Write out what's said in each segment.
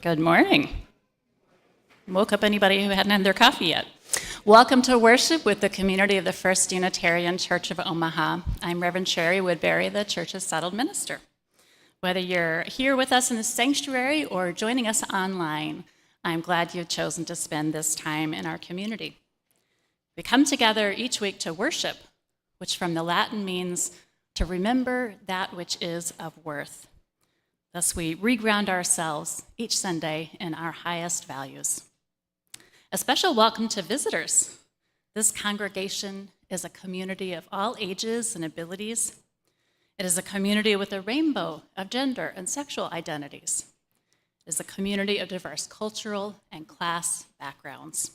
Good morning. Woke up anybody who hadn't had their coffee yet. Welcome to worship with the community of the First Unitarian Church of Omaha. I'm Reverend Shari Woodbury, the church's settled minister. Whether you're here with us in the sanctuary or joining us online, I'm glad you've chosen to spend this time in our community. We come together each week to worship, which from the Latin means to remember that which is of worth. Thus, we reground ourselves each Sunday in our highest values. A special welcome to visitors. This congregation is a community of all ages and abilities. It is a community with a rainbow of gender and sexual identities. It is a community of diverse cultural and class backgrounds.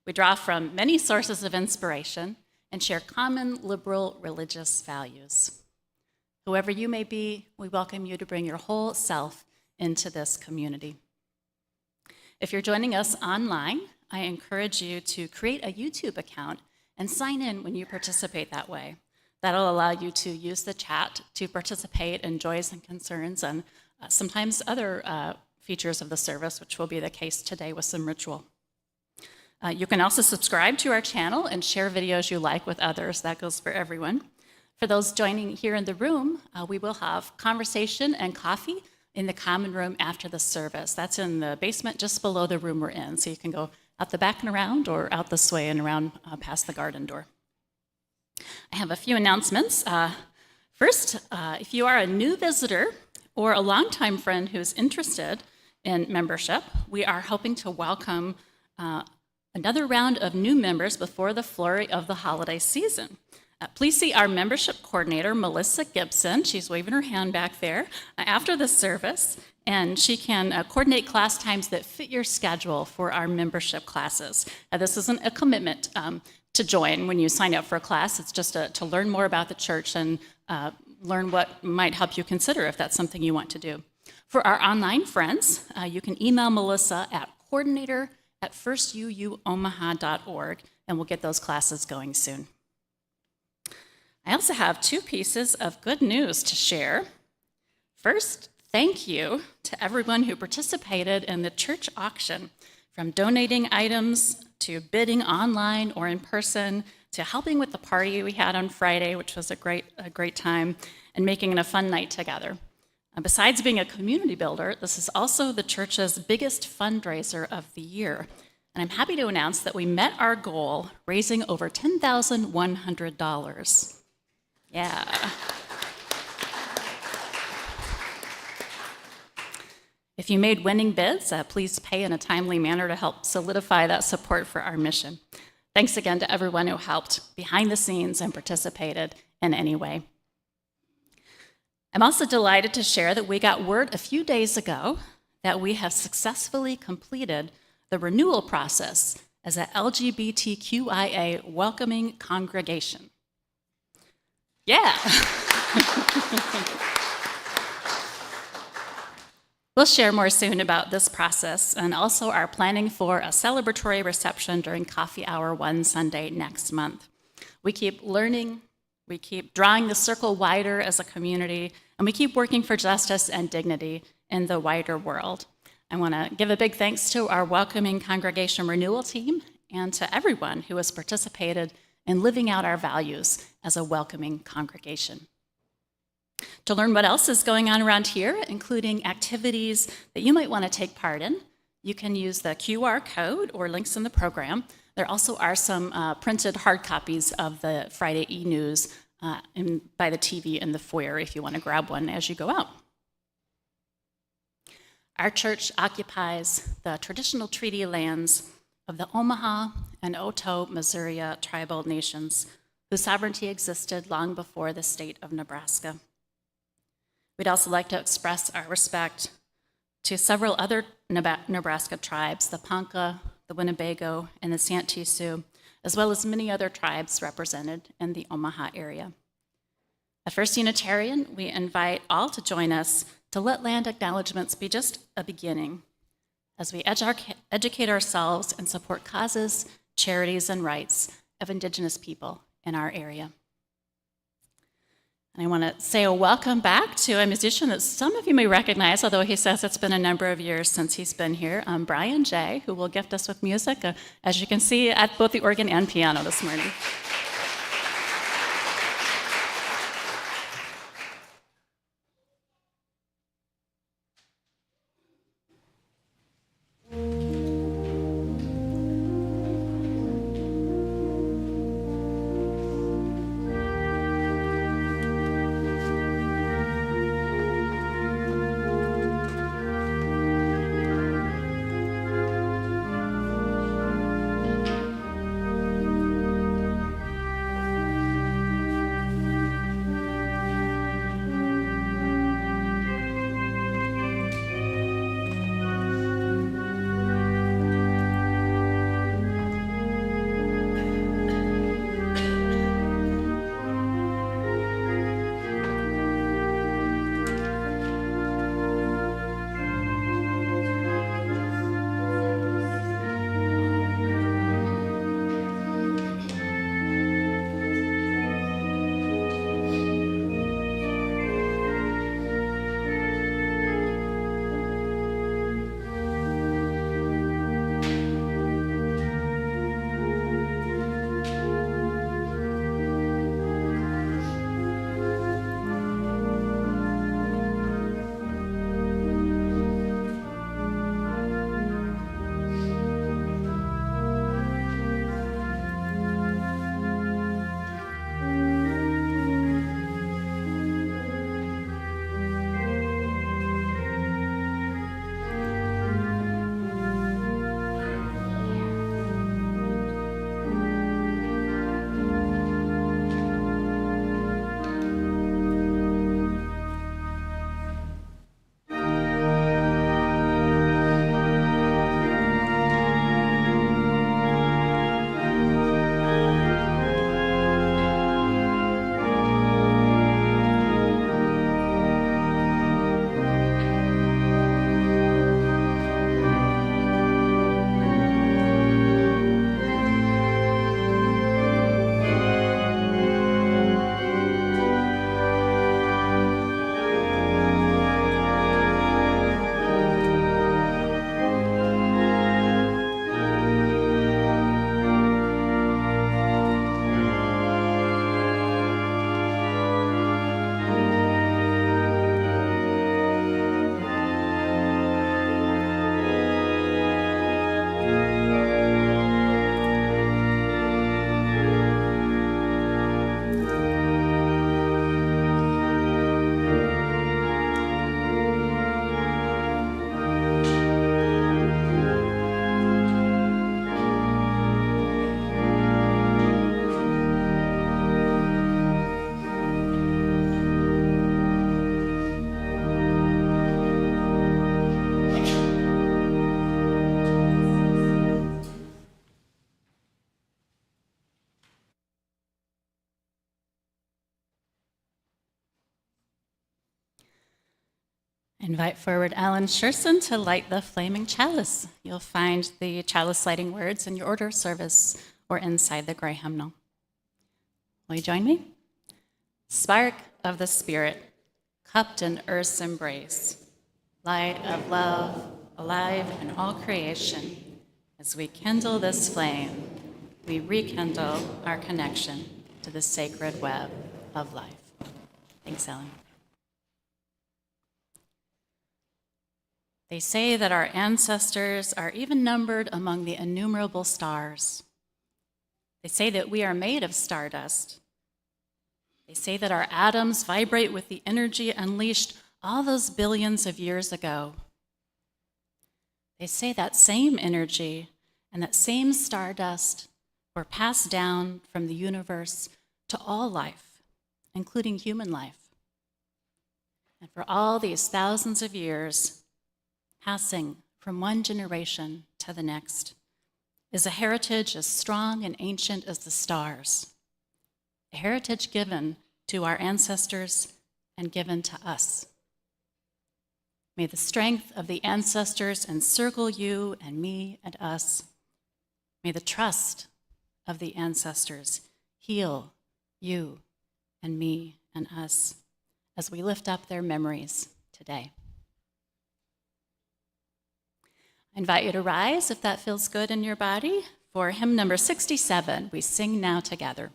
We draw from many sources of inspiration and share common liberal religious values. Whoever you may be, we welcome you to bring your whole self into this community. If you're joining us online, I encourage you to create a YouTube account and sign in when you participate that way. That'll allow you to use the chat to participate in joys and concerns and sometimes other features of the service, which will be the case today with some ritual. You can also subscribe to our channel and share videos you like with others. That goes for everyone. For those joining here in the room, we will have conversation and coffee in the common room after the service. That's in the basement just below the room we're in, so you can go out the back and around or out this way and around past the garden door. I have a few announcements. First, if you are a new visitor or a longtime friend who's interested in membership, we are hoping to welcome another round of new members before the flurry of the holiday season. Please see our membership coordinator, Melissa Gibson. She's waving her hand back there after the service, and she can coordinate class times that fit your schedule for our membership classes. This isn't a commitment to join when you sign up for a class. It's just to learn more about the church and learn what might help you consider if that's something you want to do. For our online friends, you can email Melissa at coordinator@firstuuomaha.org, and we'll get those classes going soon. I also have two pieces of good news to share. First, thank you to everyone who participated in the church auction, from donating items to bidding online or in person to helping with the party we had on Friday, which was a great time, and making it a fun night together. Besides being a community builder, this is also the church's biggest fundraiser of the year. And I'm happy to announce that we met our goal, raising over $10,100. Yeah. If you made winning bids, please pay in a timely manner to help solidify that support for our mission. Thanks again to everyone who helped behind the scenes and participated in any way. I'm also delighted to share that we got word a few days ago that we have successfully completed the renewal process as a LGBTQIA welcoming congregation. Yeah. We'll share more soon about this process and also are planning for a celebratory reception during coffee hour one Sunday next month. We keep learning, we keep drawing the circle wider as a community, and we keep working for justice and dignity in the wider world. I want to give a big thanks to our welcoming congregation renewal team and to everyone who has participated in living out our values as a welcoming congregation. To learn what else is going on around here, including activities that you might want to take part in, you can use the QR code or links in the program. There also are some printed hard copies of the Friday e-news by the TV in the foyer if you want to grab one as you go out. Our church occupies the traditional treaty lands of the Omaha and Otoe, Missouri tribal nations, whose sovereignty existed long before the state of Nebraska. We'd also like to express our respect to several other Nebraska tribes, the Ponca, the Winnebago, and the Santee Sioux, as well as many other tribes represented in the Omaha area. At First Unitarian, we invite all to join us to let land acknowledgements be just a beginning as we educate ourselves and support causes, charities, and rights of Indigenous people in our area. And I want to say a welcome back to a musician that some of you may recognize, although he says it's been a number of years since he's been here, Brian J., who will gift us with music, as you can see, at both the organ and piano this morning. Invite forward Alan Scherson to light the flaming chalice. You'll find the chalice lighting words in your order of service or inside the gray hymnal. Will you join me? Spark of the Spirit, cupped in earth's embrace, light of love, alive in all creation. As we kindle this flame, we rekindle our connection to the sacred web of life. Thanks, Ellen. They say that our ancestors are even numbered among the innumerable stars. They say that we are made of stardust. They say that our atoms vibrate with the energy unleashed all those billions of years ago. They say that same energy and that same stardust were passed down from the universe to all life, including human life. And for all these thousands of years, passing from one generation to the next is a heritage as strong and ancient as the stars, a heritage given to our ancestors and given to us. May the strength of the ancestors encircle you and me and us. May the trust of the ancestors heal you and me and us as we lift up their memories today. I invite you to rise if that feels good in your body. For hymn number 67, we sing now together.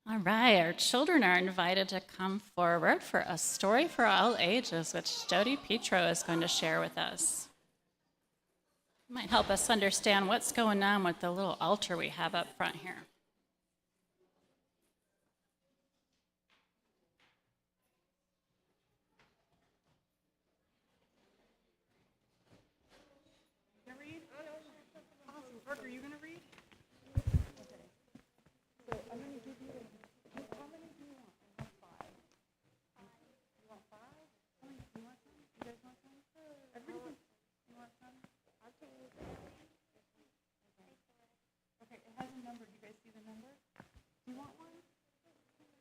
All right, our children are invited to come forward for a story for all ages, which Jody Petro is going to share with us. It might help us understand what's going on with the little altar we have up front here. Parker, are you going to read? Okay. So I'm going to give you, how many do you want? I have 5. You want 5? How many, you want some? You guys want some? Everybody, you want some? Okay, it has a number. Do you guys see the number? Do you want one?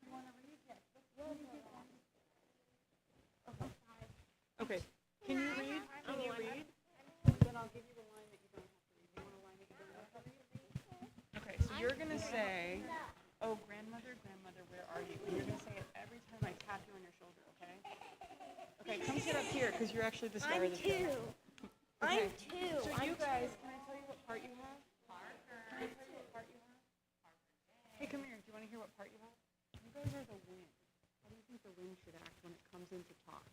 You want to read? Yes. Let me get one. Okay. Okay. Can you read? Can you read? Then I'll give you the line that you don't have to read. You want a line that you don't have to read? Okay, so you're going to say, oh, grandmother, grandmother, where are you? And you're going to say it every time I tap you on your shoulder, okay? Okay, come sit up here because you're actually the star of the show. I'm 2. So you guys, can I tell you what part you have? Parker. hear what part you have? You guys are the wind. How do you think the wind should act when it comes in to talk?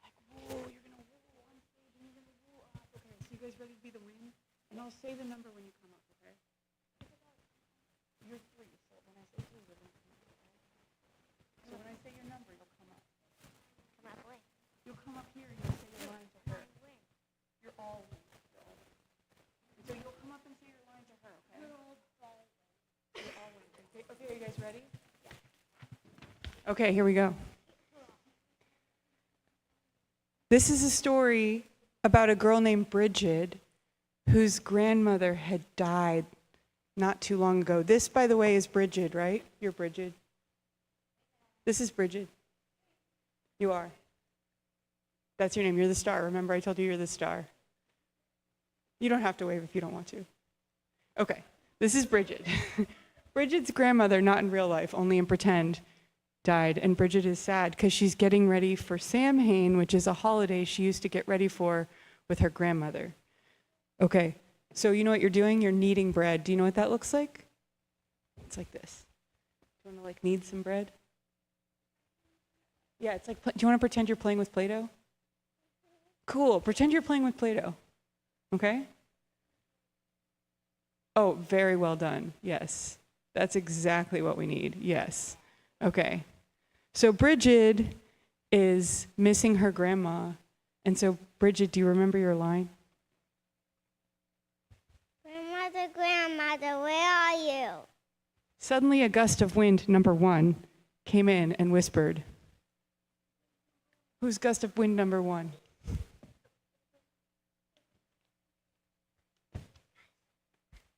Like, whoa, you're going to whoa on stage and you're going to whoa up. Okay, so you guys ready to be the wind? And I'll say the number when you come up, okay? You're 3, so when I say 3, you're going to come up, okay? So when I say your number, you'll come up. Come up with. You'll come up here and you'll say your line to her. You're all wind. You're all wind. And so you'll come up and say your line to her, okay? You're all wind. Okay, are you guys ready? Yeah. Okay, here we go. This is a story about a girl named Bridget whose grandmother had died not too long ago. This, by the way, is Bridget, right? You're Bridget. This is Bridget. You are. That's your name. You're the star. Remember, I told you you're the star. You don't have to wave if you don't want to. Okay, this is Bridget. Bridget's grandmother, not in real life, only in pretend, died. And Bridget is sad because she's getting ready for Samhain, which is a holiday she used to get ready for with her grandmother. Okay, so you know what you're doing? You're kneading bread. Do you know what that looks like? It's like this. Do you want to like knead some bread? Yeah, it's like, do you want to pretend you're playing with Play-Doh? Cool, pretend you're playing with Play-Doh, okay? Oh, very well done, yes. That's exactly what we need, yes. Okay, so Bridget is missing her grandma. And so, Bridget, do you remember your line? Grandmother, where are you? Suddenly a gust of wind, number 1, came in and whispered. Who's gust of wind number 1?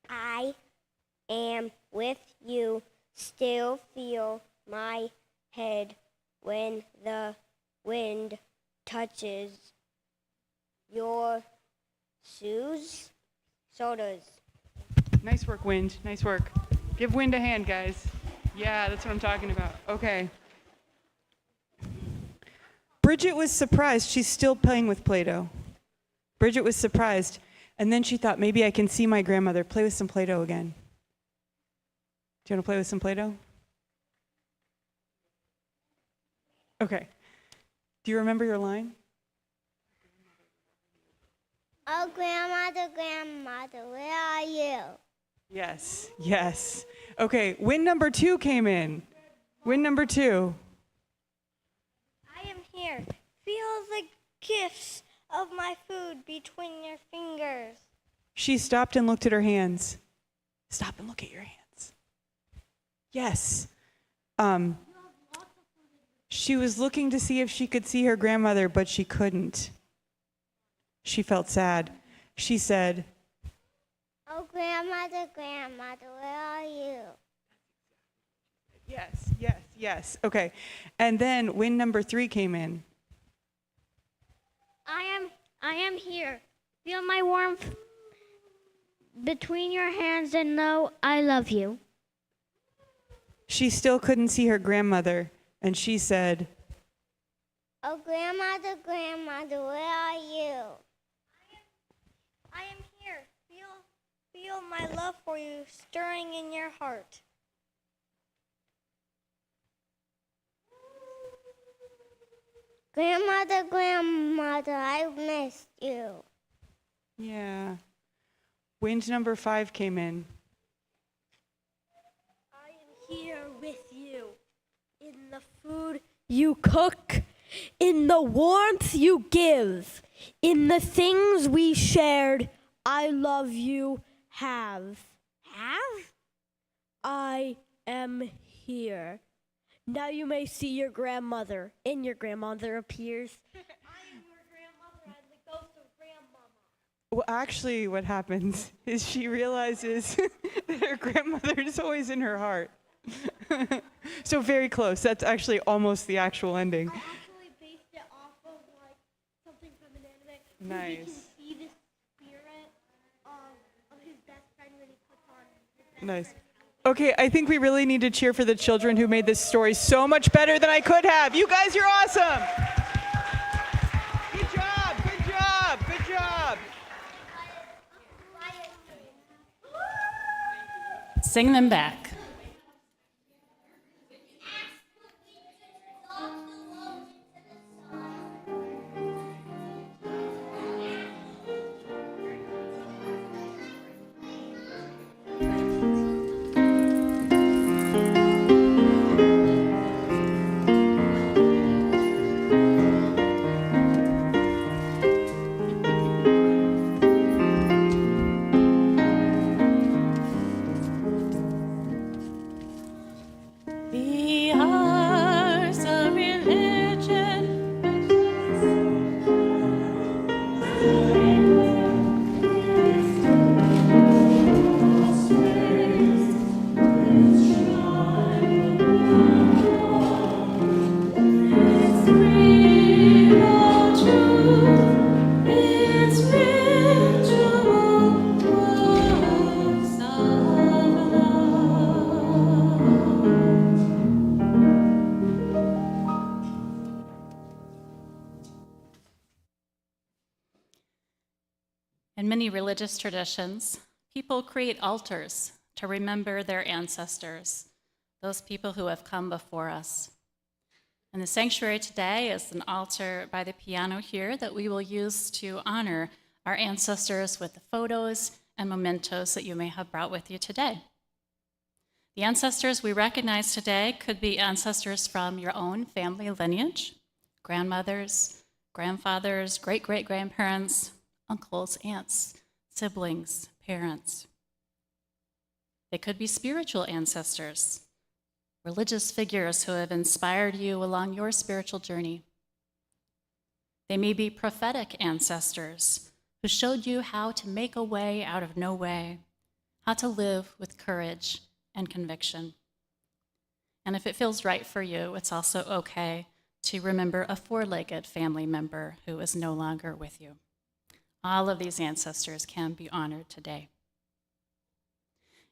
I am with you. Still feel my head when the wind touches your shoes. Shoulders. Nice work, Wind. Nice work. Give Wind a hand, guys. Yeah, that's what I'm talking about. Okay. Bridget was surprised. She's still playing with Play-Doh. Bridget was surprised. And then she thought, maybe I can see my grandmother. Play with some Play-Doh again. Do you want to play with some Play-Doh? Okay. Do you remember your line? Oh, grandmother, where are you? Yes, yes. Okay, wind number 2 came in. Wind number 2. I am here. Feel the gifts of my food between your fingers. She stopped and looked at her hands. Stop and look at your hands. Yes. She was looking to see if she could see her grandmother, but she couldn't. She felt sad. She said, Oh, grandmother, where are you? yes, yes, yes. Okay. And then wind number 3 came in. I am here. Feel my warmth between your hands and know I love you. She still couldn't see her grandmother, and she said, Oh, grandmother, where are you? I am here. Feel my love for you stirring in your heart. Grandmother, I missed you. yeah. Wind number 5 came in. I am here with you in the food you cook, in the warmth you give, in the things we shared. I love you. Have? I am here. Now you may see your grandmother, and your grandmother appears. I am your grandmother and the ghost of grandmama. Well, actually, what happens is she realizes that her grandmother is always in her heart. So very close. That's actually almost the actual ending. I actually based it off of like something from an anime. Nice. You can see the spirit of his best friend when he puts on his best Nice. friend's Okay, I think we really need to cheer for the children who made this story so much better than I could have. You guys, you're awesome. Good job, good job, good job. sing them back. The hearts of religion it's real truth, it's ritual works of love. In many religious traditions, people create altars to remember their ancestors, those people who have come before us. And the sanctuary today is an altar by the piano here that we will use to honor our ancestors with the photos and mementos that you may have brought with you today. The ancestors we recognize today could be ancestors from your own family lineage, grandmothers, grandfathers, great-great-grandparents, uncles, aunts, siblings, parents. They could be spiritual ancestors, religious figures who have inspired you along your spiritual journey. They may be prophetic ancestors who showed you how to make a way out of no way, how to live with courage and conviction. And if it feels right for you, it's also okay to remember a four-legged family member who is no longer with you. All of these ancestors can be honored today.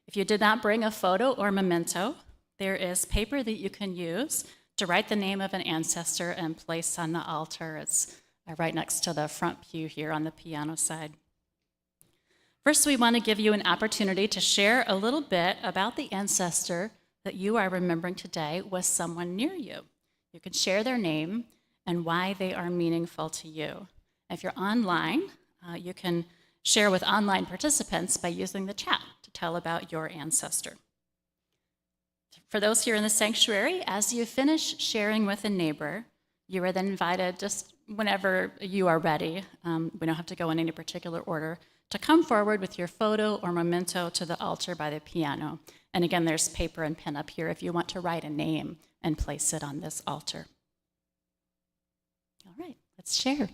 If you did not bring a photo or memento, there is paper that you can use to write the name of an ancestor and place on the altar. It's right next to the front pew here on the piano side. First, we want to give you an opportunity to share a little bit about the ancestor that you are remembering today with someone near you. You can share their name and why they are meaningful to you. If you're online, you can share with online participants by using the chat to tell about your ancestor. For those here in the sanctuary, as you finish sharing with a neighbor, you are then invited, just whenever you are ready, we don't have to go in any particular order, to come forward with your photo or memento to the altar by the piano. And again, there's paper and pen up here if you want to write a name and place it on this altar. All right, let's share.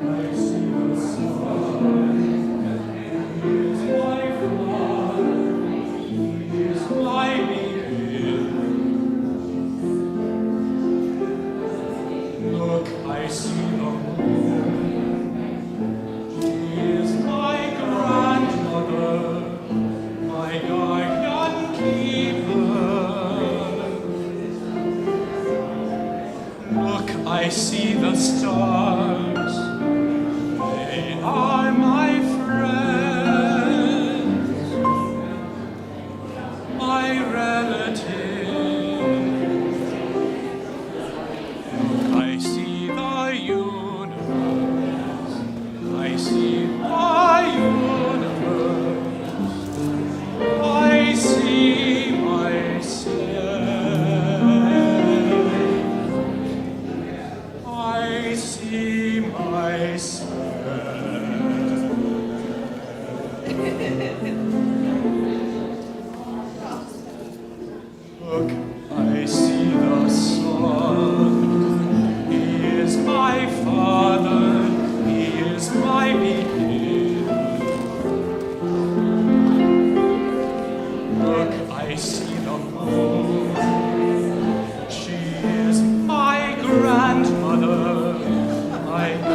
I see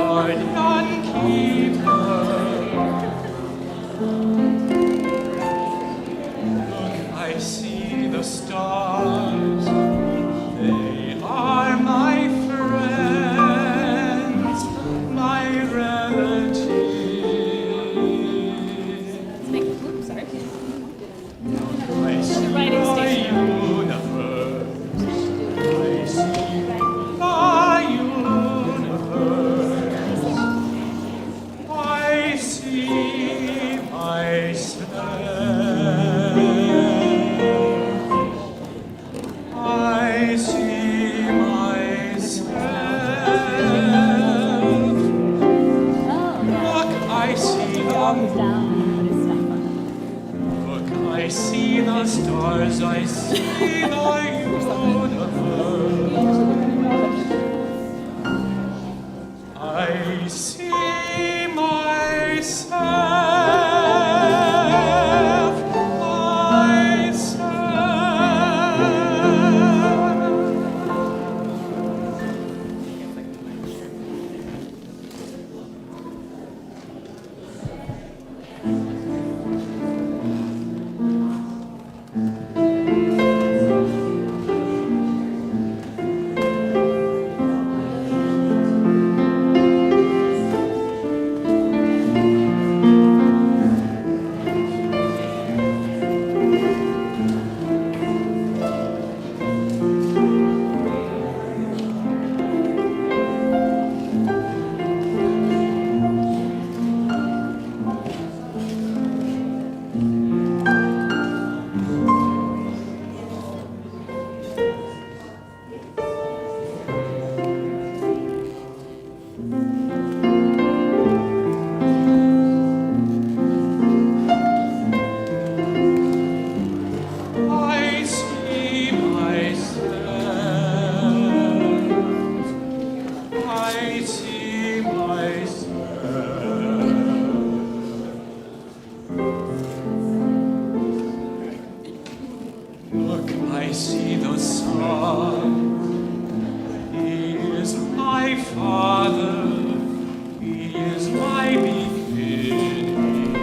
guardian keeper. Look, I see the stars. They are my friends, my relatives. I see the universe. I see the universe. I see myself. I see myself. Look, I see the moon. Look, I see the stars. I see the universe. I see myself. I see myself. I see myself. Look, I see the sun. He is my father. He is my beginning.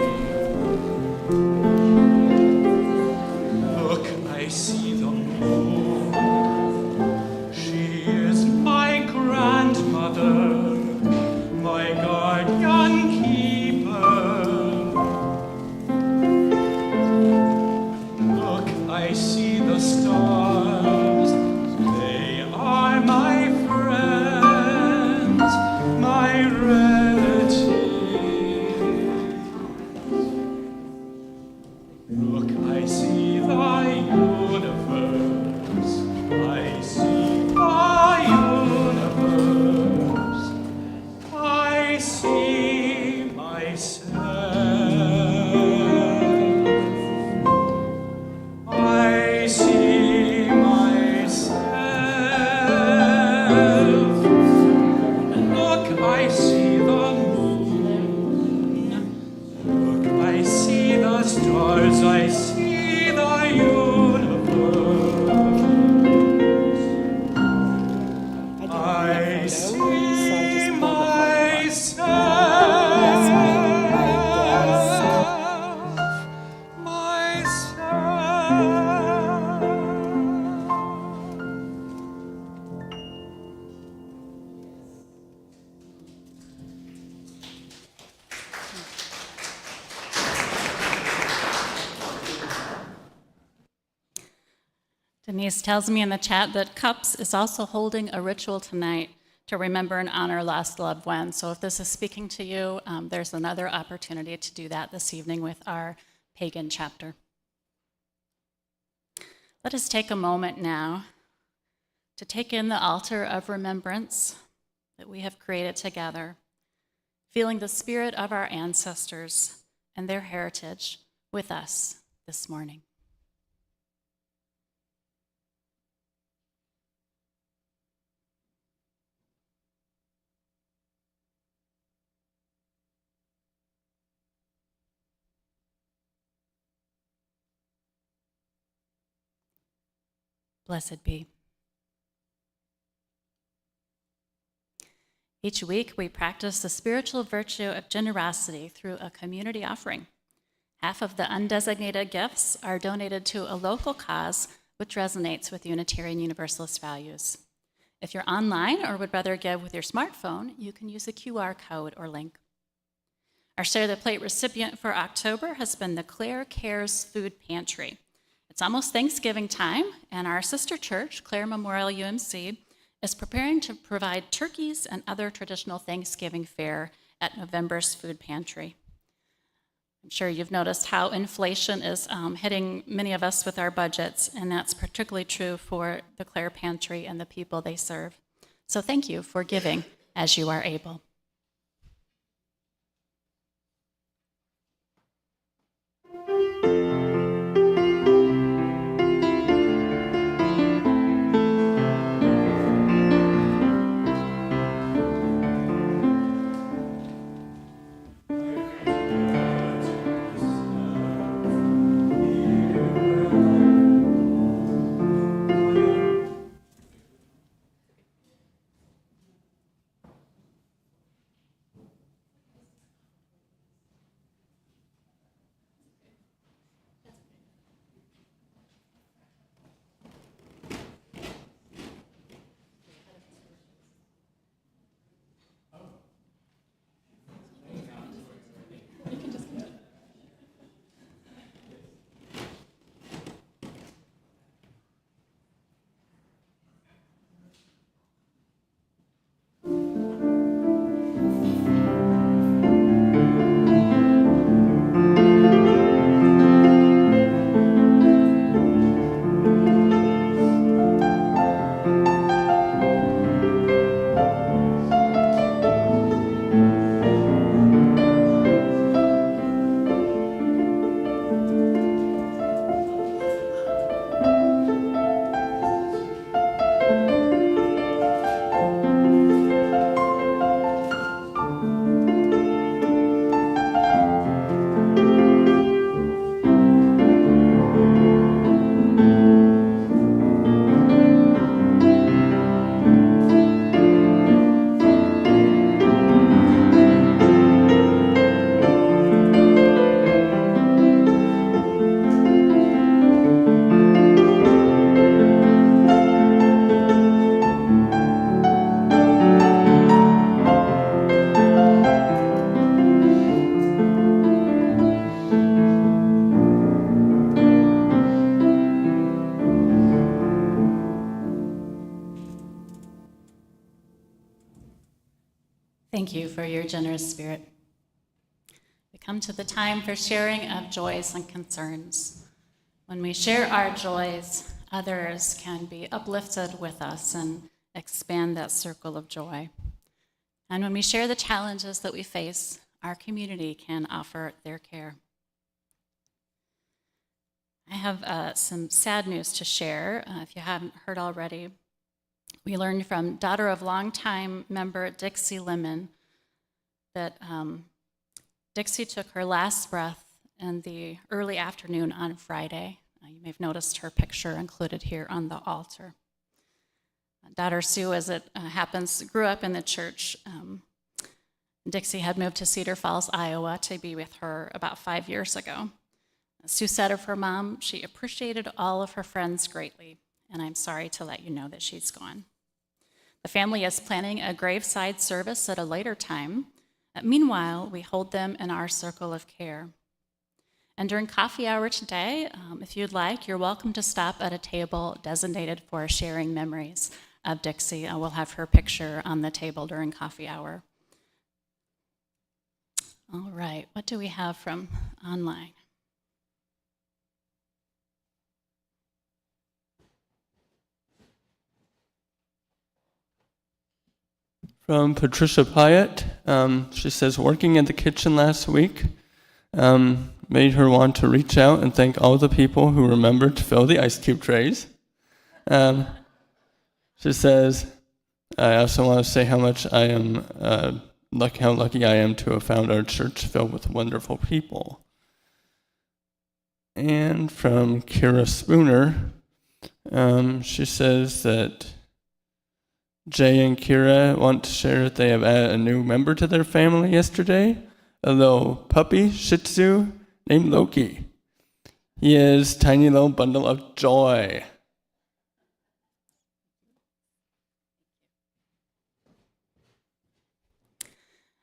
Look, I see the moon. She is my grandmother, my guardian keeper. Look, I see the stars. They are my friends, my relatives. Look, I see the universe. I see the universe. I see myself. I see myself. Look, I see the moon. Look, I see the stars. I see the universe. I see Denise tells me in the chat that Cups is also holding a ritual tonight to remember and honor lost loved ones. So if this is speaking to you, there's another opportunity to do that this evening with our pagan chapter. Let us take a moment now to take in the altar of remembrance that we have created together, feeling the spirit of our ancestors and their heritage with us this morning. Blessed be. Each week, we practice the spiritual virtue of generosity through a community offering. Half of the undesignated gifts are donated to a local cause which resonates with Unitarian Universalist values. If you're online or would rather give with your smartphone, you can use a QR code or link. Our Share the Plate recipient for October has been the Claire Cares Food Pantry. It's almost Thanksgiving time, and our sister church, Claire Memorial UMC, is preparing to provide turkeys and other traditional Thanksgiving fare at November's food pantry. I'm sure you've noticed how inflation is hitting many of us with our budgets, and that's particularly true for the Claire Pantry and the people they serve. So thank you for giving as you are able. Thank you for your generous spirit. We come to the time for sharing of joys and concerns. When we share our joys, others can be uplifted with us and expand that circle of joy. And when we share the challenges that we face, our community can offer their care. I have some sad news to share, if you haven't heard already. We learned from daughter of longtime member Dixie Lemon that Dixie took her last breath in the early afternoon on Friday. You may have noticed her picture included here on the altar. Daughter Sue, as it happens, grew up in the church. Dixie had moved to Cedar Falls, Iowa to be with her about 5 years ago. Sue said of her mom, she appreciated all of her friends greatly, and I'm sorry to let you know that she's gone. The family is planning a graveside service at a later time. Meanwhile, we hold them in our circle of care. And during coffee hour today, if you'd like, you're welcome to stop at a table designated for sharing memories of Dixie. We'll have her picture on the table during coffee hour. All right, what do we have from online? From Patricia Pyatt, she says, working in the kitchen last week made her want to reach out and thank all the people who remembered to fill the ice cube trays. She says, I also want to say how much I am how lucky I am to have found our church filled with wonderful people. And from Kira Spooner, she says that Jay and Kira want to share that they have added a new member to their family yesterday, a little puppy Shih Tzu named Loki. He is a tiny little bundle of joy.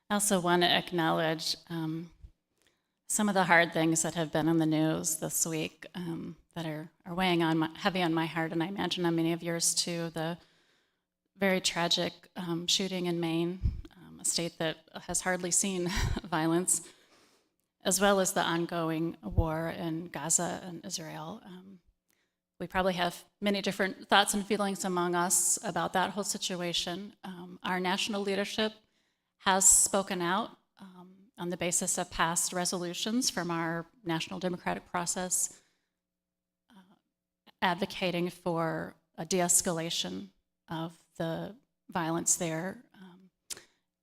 I also want to acknowledge some of the hard things that have been in the news this week that are weighing heavy on my heart, and I imagine on many of yours too. The very tragic shooting in Maine, a state that has hardly seen violence, as well as the ongoing war in Gaza and Israel. We probably have many different thoughts and feelings among us about that whole situation. Our national leadership has spoken out on the basis of past resolutions from our national democratic process, advocating for a de-escalation of the violence there,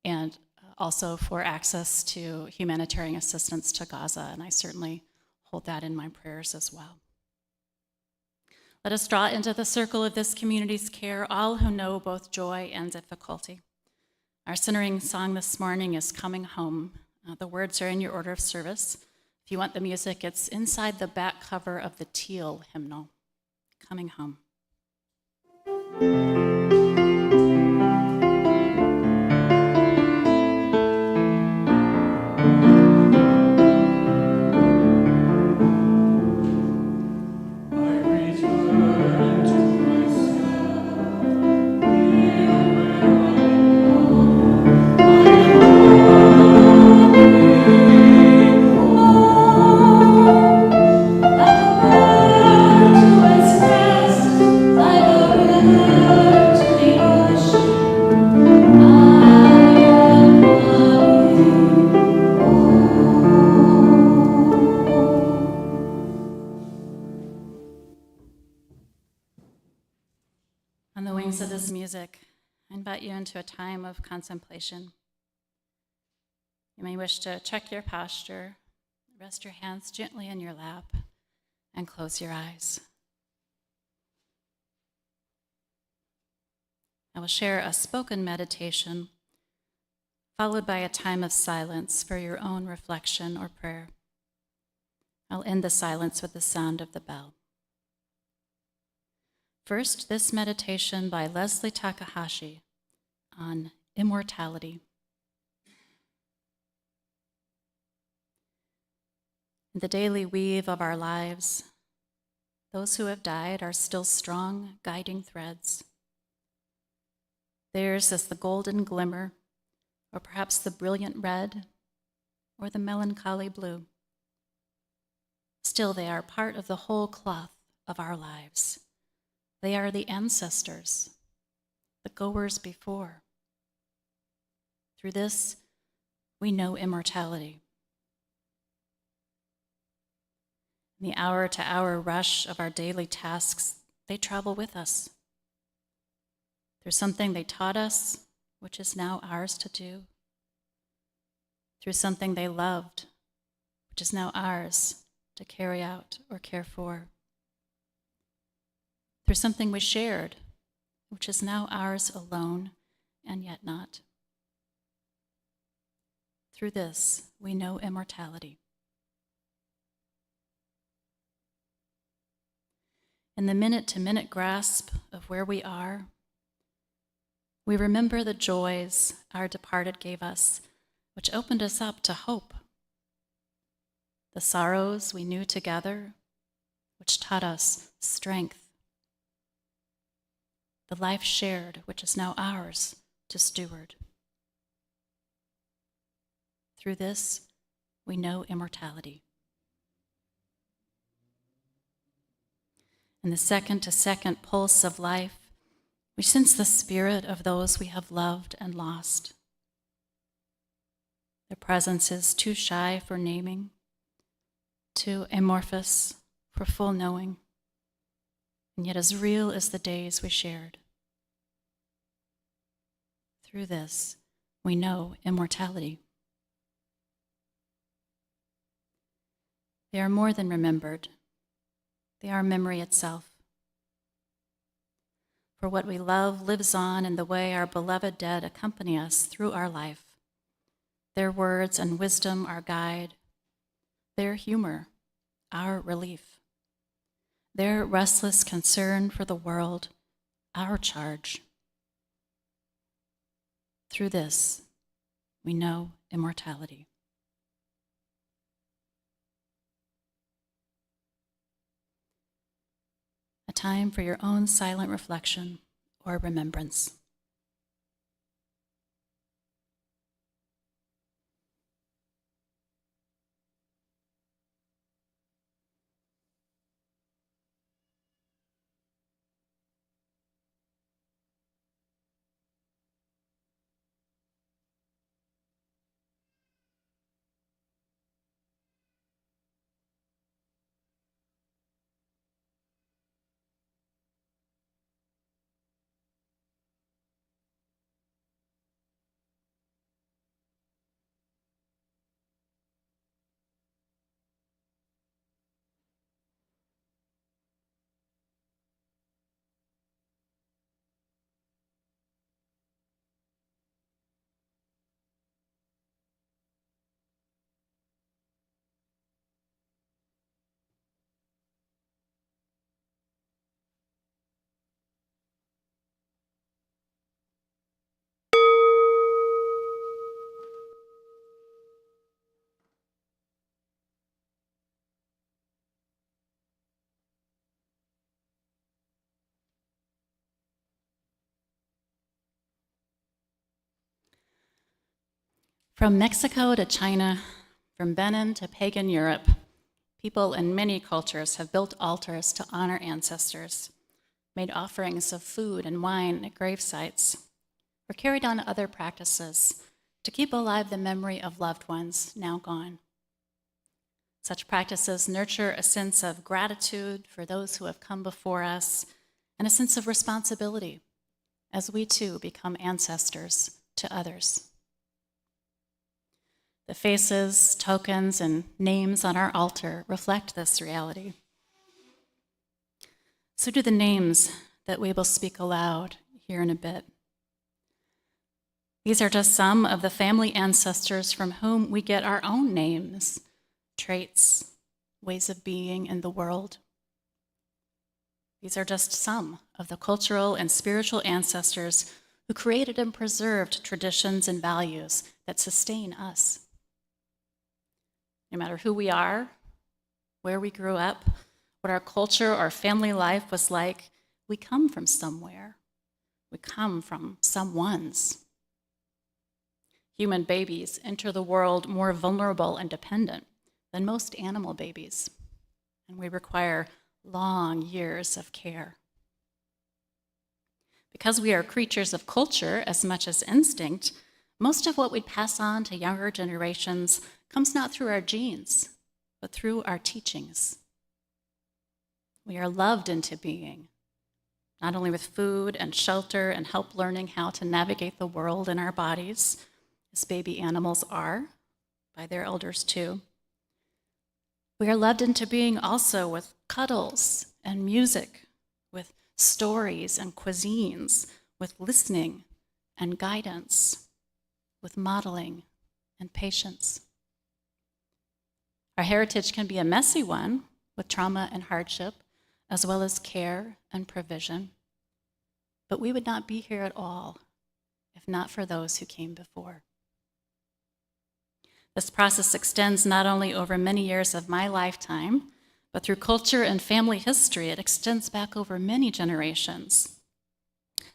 and also for access to humanitarian assistance to Gaza, and I certainly hold that in my prayers as well. Let us draw into the circle of this community's care all who know both joy and difficulty. Our centering song this morning is Coming Home. The words are in your order of service. If you want the music, it's inside the back cover of the Teal hymnal, Coming Home. On the wings of this music, I invite you into a time of contemplation. You may wish to check your posture, rest your hands gently in your lap, and close your eyes. I will share a spoken meditation, followed by a time of silence for your own reflection or prayer. I'll end the silence with the sound of the bell. First, this meditation by Leslie Takahashi on immortality. In the daily weave of our lives, those who have died are still strong, guiding threads. Theirs is the golden glimmer, or perhaps the brilliant red, or the melancholy blue. Still, they are part of the whole cloth of our lives. They are the ancestors, the goers before. Through this, we know immortality. In the hour-to-hour rush of our daily tasks, they travel with us. Through something they taught us, which is now ours to do. Through something they loved, which is now ours to carry out or care for. Through something we shared, which is now ours alone and yet not. Through this, we know immortality. In the minute-to-minute grasp of where we are, we remember the joys our departed gave us, which opened us up to hope. The sorrows we knew together, which taught us strength. The life shared, which is now ours to steward. Through this, we know immortality. In the second-to-second pulse of life, we sense the spirit of those we have loved and lost. Their presence is too shy for naming, too amorphous for full knowing, and yet as real as the days we shared. Through this, we know immortality. They are more than remembered. They are memory itself. For what we love lives on in the way our beloved dead accompany us through our life. Their words and wisdom our guide, their humor our relief, their restless concern for the world our charge. Through this, we know immortality. A time for your own silent reflection or remembrance. From Mexico to China, from Benin to pagan Europe, people in many cultures have built altars to honor ancestors, made offerings of food and wine at grave sites, or carried on other practices to keep alive the memory of loved ones now gone. Such practices nurture a sense of gratitude for those who have come before us and a sense of responsibility as we too become ancestors to others. The faces, tokens, and names on our altar reflect this reality. So do the names that we will speak aloud here in a bit. These are just some of the family ancestors from whom we get our own names, traits, ways of being in the world. These are just some of the cultural and spiritual ancestors who created and preserved traditions and values that sustain us. No matter who we are, where we grew up, what our culture or family life was like, we come from somewhere. We come from someone's. Human babies enter the world more vulnerable and dependent than most animal babies, and we require long years of care. Because we are creatures of culture as much as instinct, most of what we pass on to younger generations comes not through our genes, but through our teachings. We are loved into being, not only with food and shelter and help learning how to navigate the world in our bodies, as baby animals are, by their elders too. We are loved into being also with cuddles and music, with stories and cuisines, with listening and guidance, with modeling and patience. Our heritage can be a messy one, with trauma and hardship, as well as care and provision. But we would not be here at all if not for those who came before. This process extends not only over many years of my lifetime, but through culture and family history, it extends back over many generations.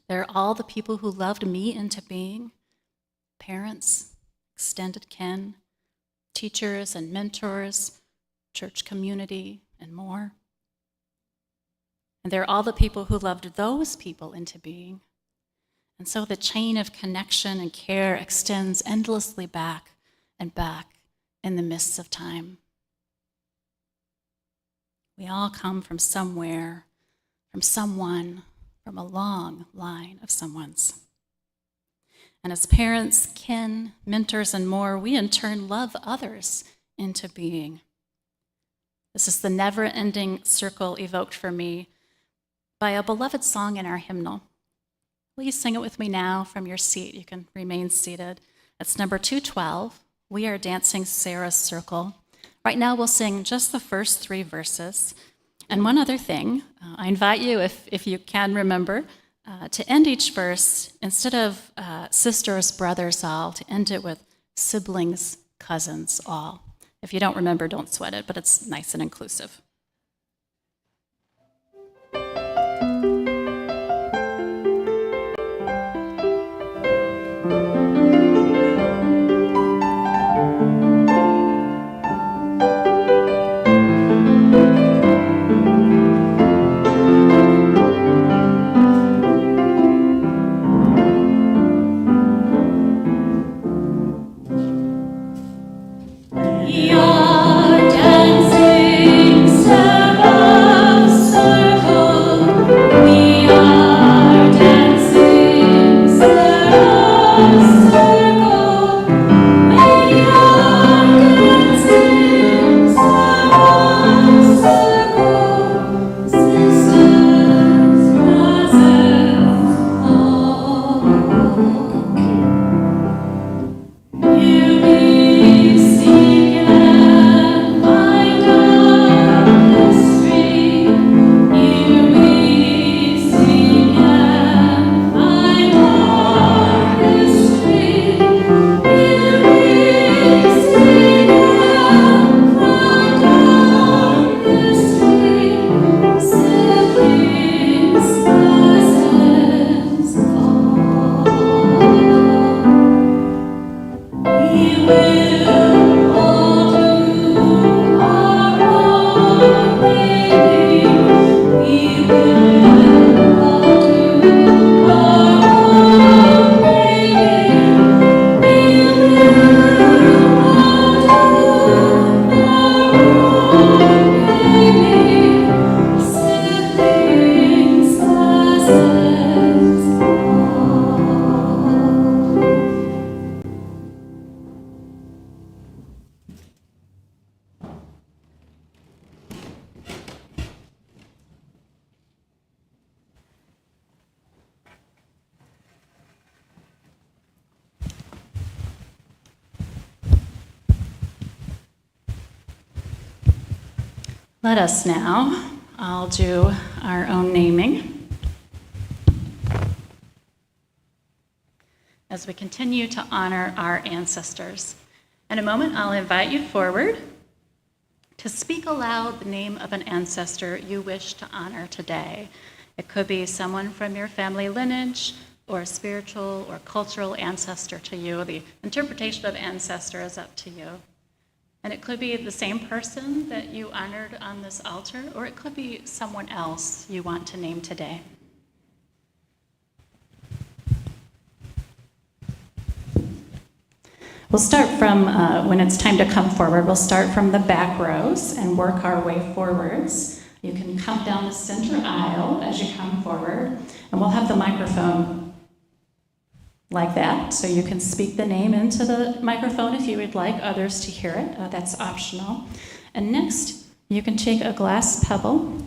They're all the people who loved me into being, parents, extended kin, teachers and mentors, church community, and more. And they're all the people who loved those people into being. And so the chain of connection and care extends endlessly back and back in the mists of time. We all come from somewhere, from someone, from a long line of someone's. And as parents, kin, mentors, and more, we in turn love others into being. This is the never-ending circle evoked for me by a beloved song in our hymnal, Please sing it with me now from your seat. You can remain seated. It's number 212. We are dancing Sarah's Circle. Right now we'll sing just the first 3 verses. And one other thing, I invite you, if you can remember, to end each verse, instead of sisters, brothers all, to end it with siblings, cousins all. If you don't remember, don't sweat it, but it's nice and inclusive. We are dancing Sarah's circle. We are dancing Sarah's circle. We are dancing Sarah's circle. Sisters, brothers, all. Here we seek and find our history. Here we seek and find our history. Here we seek and find our history. Siblings, cousins, all. We will all do our own baby. We will all do our own baby. We will all do our own baby. Siblings, cousins, all. Let us now all do our own naming as we continue to honor our ancestors. In a moment, I'll invite you forward to speak aloud the name of an ancestor you wish to honor today. It could be someone from your family lineage or a spiritual or cultural ancestor to you. The interpretation of ancestor is up to you. And it could be the same person that you honored on this altar, or it could be someone else you want to name today. We'll start from, when it's time to come forward, we'll start from the back rows and work our way forwards. You can come down the center aisle as you come forward, and we'll have the microphone like that, so you can speak the name into the microphone if you would like others to hear it. That's optional. And next, you can take a glass pebble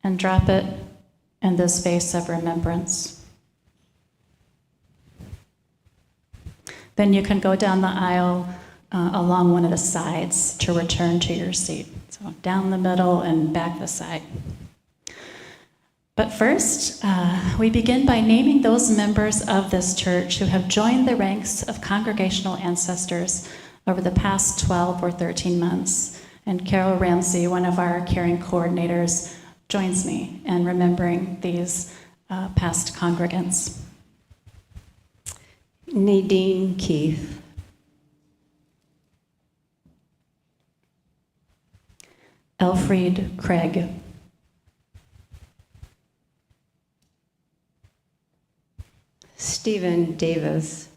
and drop it in this vase of remembrance. Then you can go down the aisle along one of the sides to return to your seat. So down the middle and back the side. But first, we begin by naming those members of this church who have joined the ranks of congregational ancestors over the past 12 or 13 months. And Carol Ramsey, one of our caring coordinators, joins me in remembering these past congregants. Nadine Keith. Elfried Craig. Stephen Davis.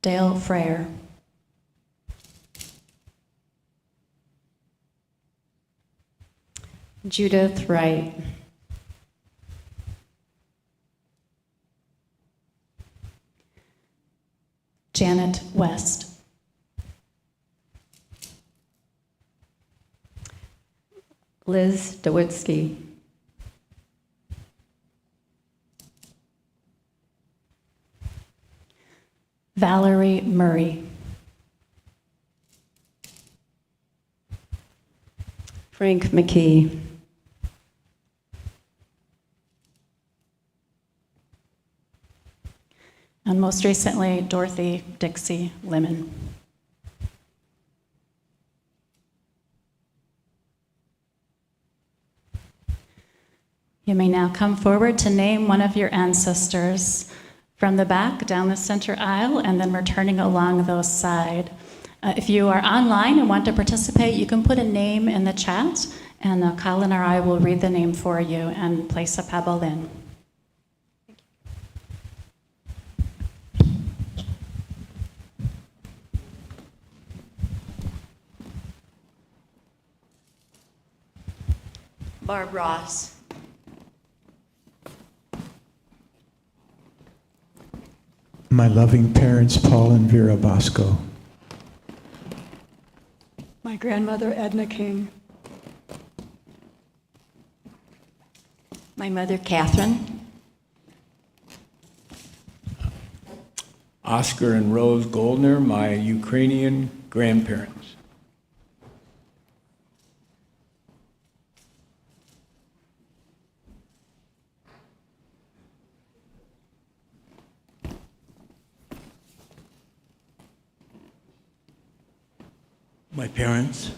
Dale Frere. Judith Wright. Janet West. Liz Dawitsky. Valerie Murray. Frank McKee. And most recently, Dorothy Dixie Lemon. You may now come forward to name one of your ancestors from the back down the center aisle and then returning along those sides. If you are online and want to participate, you can put a name in the chat, and Colin or I will read the name for you and place a pebble in. Barb Ross. My loving parents, Paul and Vera Bosco. My grandmother, Edna King. My mother, Catherine. Oscar and Rose Goldner, my Ukrainian grandparents. My parents,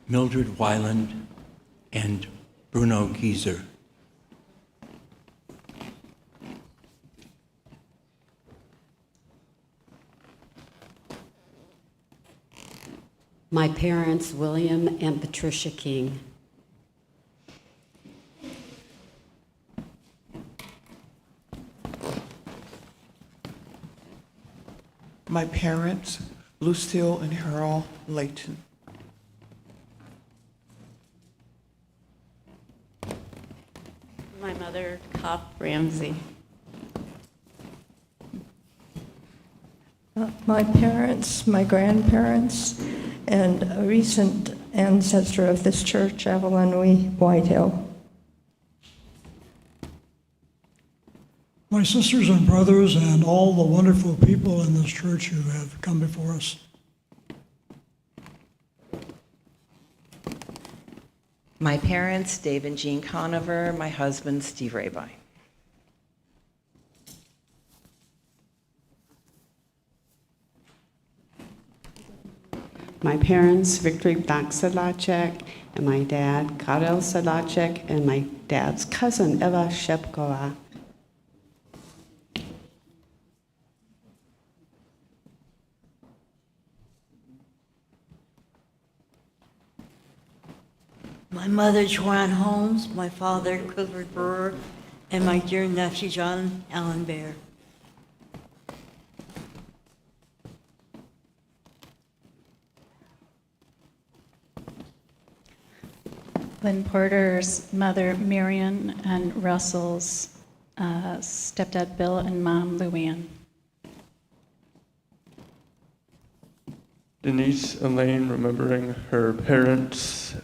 Mildred Weiland and Bruno Gieser. My parents, William and Patricia King. My parents, Lucille and Harold Layton. My mother, Cop Ramsey. My parents, my grandparents, and a recent ancestor of this church, Evelyn Whitehill. My sisters and brothers and all the wonderful people in this church who have come before us. My parents, Dave and Jean Conover, my husband, Steve Rabine. My parents, Victory Black Sedlacek, and my dad, Karel Sedlacek, and my dad's cousin, Eva Shepkova. My mother, Joanne Holmes, my father, Clifford Brewer, and my dear nephew, John Allen Bear. Lynn Porter's mother, Marion, and Russell's stepdad, Bill, and mom, Luann. Denise Elaine, remembering her parents.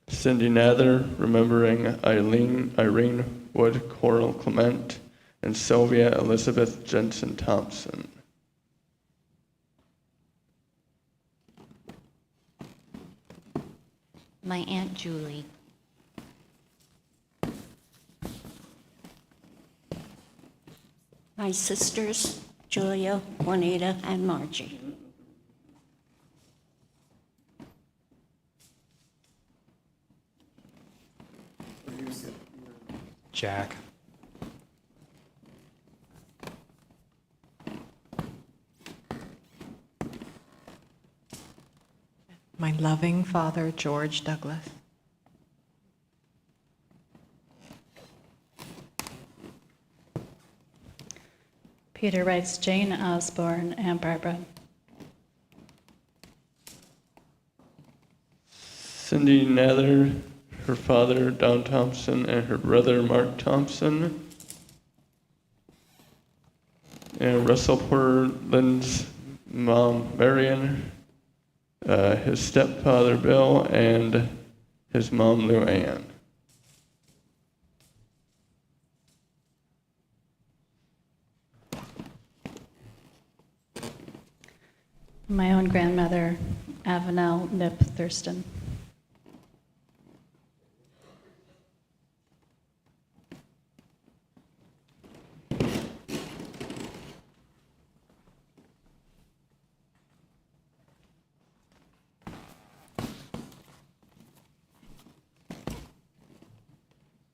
Cindy Nather, remembering Irene Wood, Coral Clement, and Sylvia Elizabeth Jensen Thompson. My Aunt Julie. My sisters, Julia, Juanita, and Margie. Jack. My loving father, George Douglas. Peter writes Jane Osborne and Barbara. Cindy Nather, her father, Don Thompson, and her brother, Mark Thompson. and Russell Portland's mom, Marion, his stepfather, Bill, and his mom, Lou Ann. My own grandmother, Avenel Nip Thurston.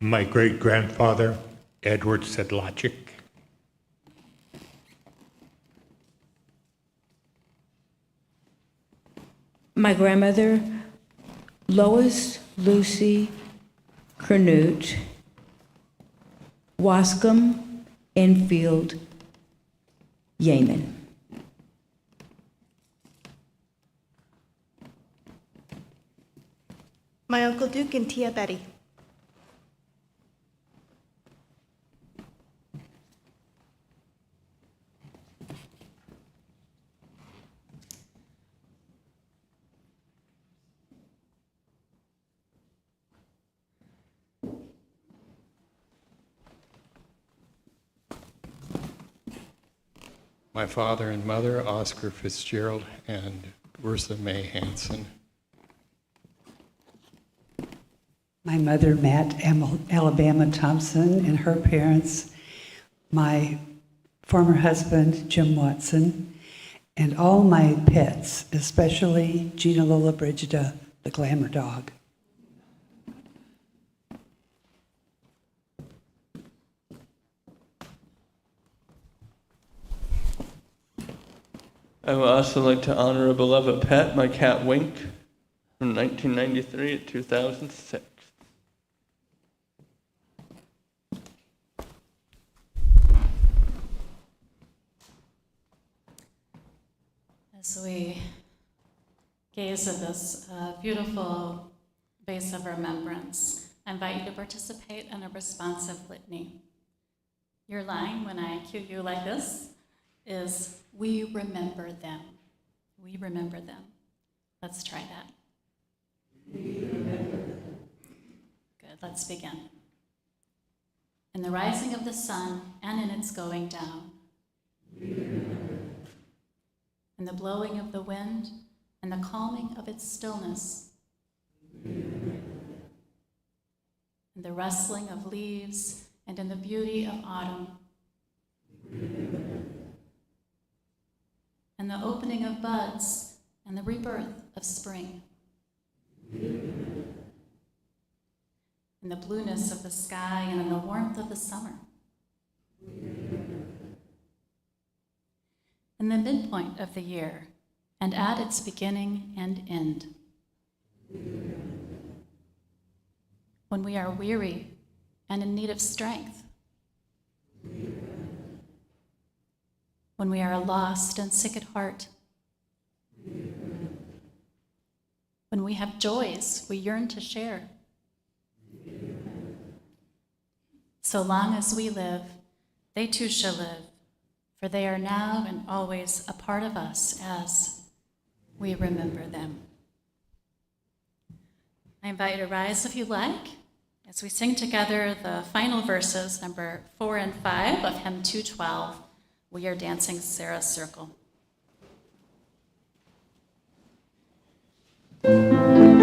My great-grandfather, Edward Sedlacek. My grandmother, Lois Lucy Cernut, Wascom Enfield Yeaman. My Uncle Duke and Tia Betty. My father and mother, Oscar Fitzgerald and Bertha May Hansen. My mother, Alabama Thompson, and her parents, my former husband, Jim Watson, and all my pets, especially Gina Lola Brigida, the glamour dog. I would also like to honor a beloved pet, my cat Wink, from 1993 to 2006. As we gaze at this beautiful vase of remembrance, I invite you to participate in a responsive litany. Your line, when I cue you like this, is, "We remember them." We remember them. Let's try that. Good, let's begin. In the rising of the sun and in its going down, in the blowing of the wind and the calming of its stillness, in the rustling of leaves and in the beauty of autumn, and the opening of buds and the rebirth of spring, in the blueness of the sky and in the warmth of the summer, in the midpoint of the year and at its beginning and end, when we are weary and in need of strength, when we are lost and sick at heart, when we have joys we yearn to share. So long as we live, they too shall live, for they are now and always a part of us as we remember them. I invite you to rise if you like, as we sing together the final verses, number 4 and 5 of hymn 212, We Are Dancing Sarah's Circle. Every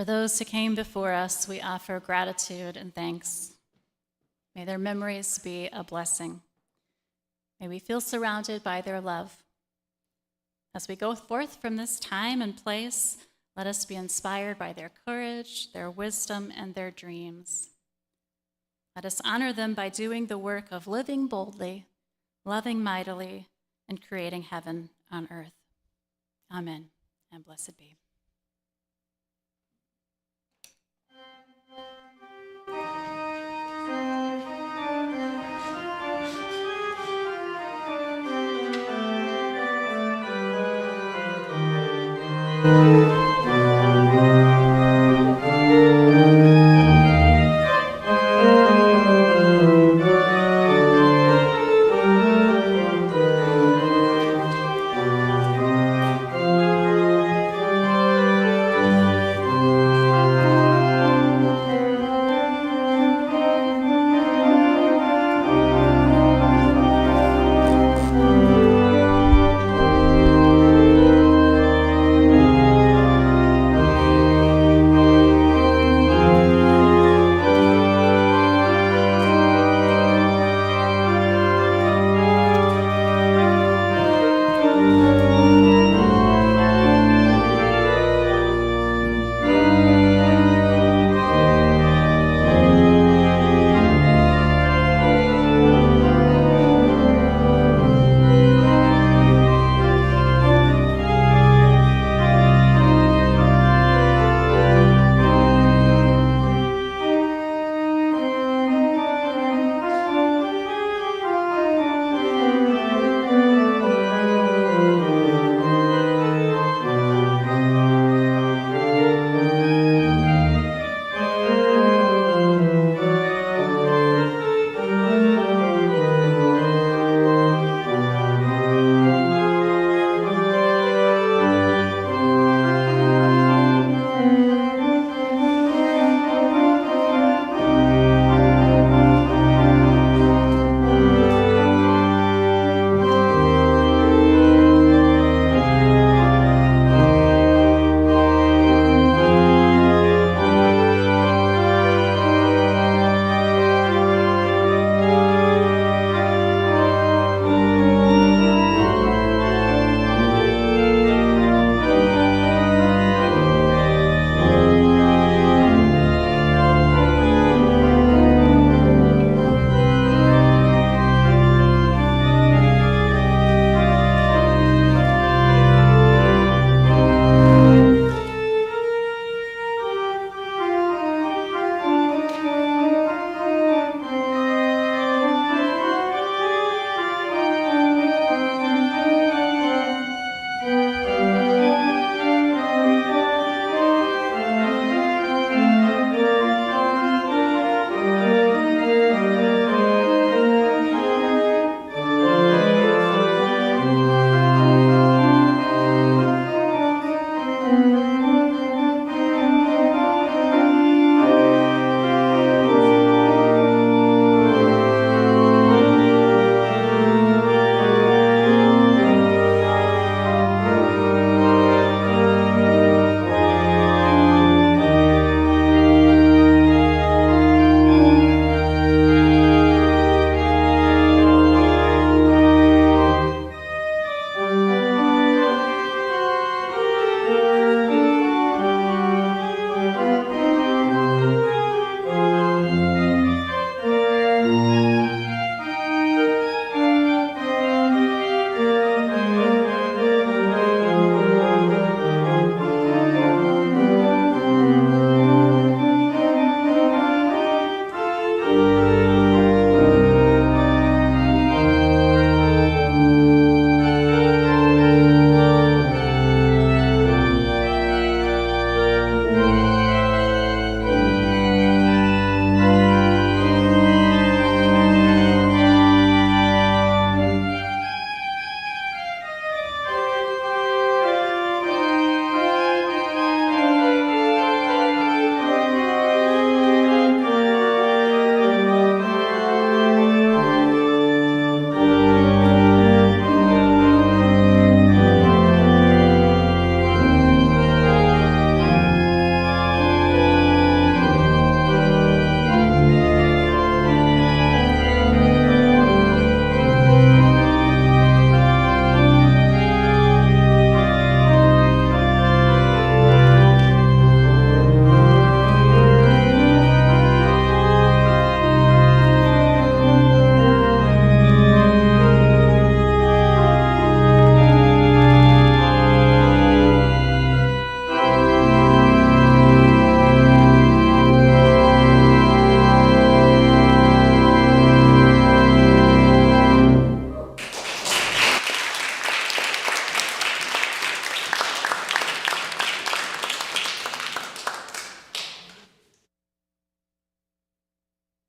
those who came before us, we offer gratitude and thanks. May their memories be a blessing. May we feel surrounded by their love. As we go forth from this time and place, let us be inspired by their courage, their wisdom, and their dreams. Let us honor them by doing the work of living boldly, loving mightily, and creating heaven on earth. Amen, and blessed be.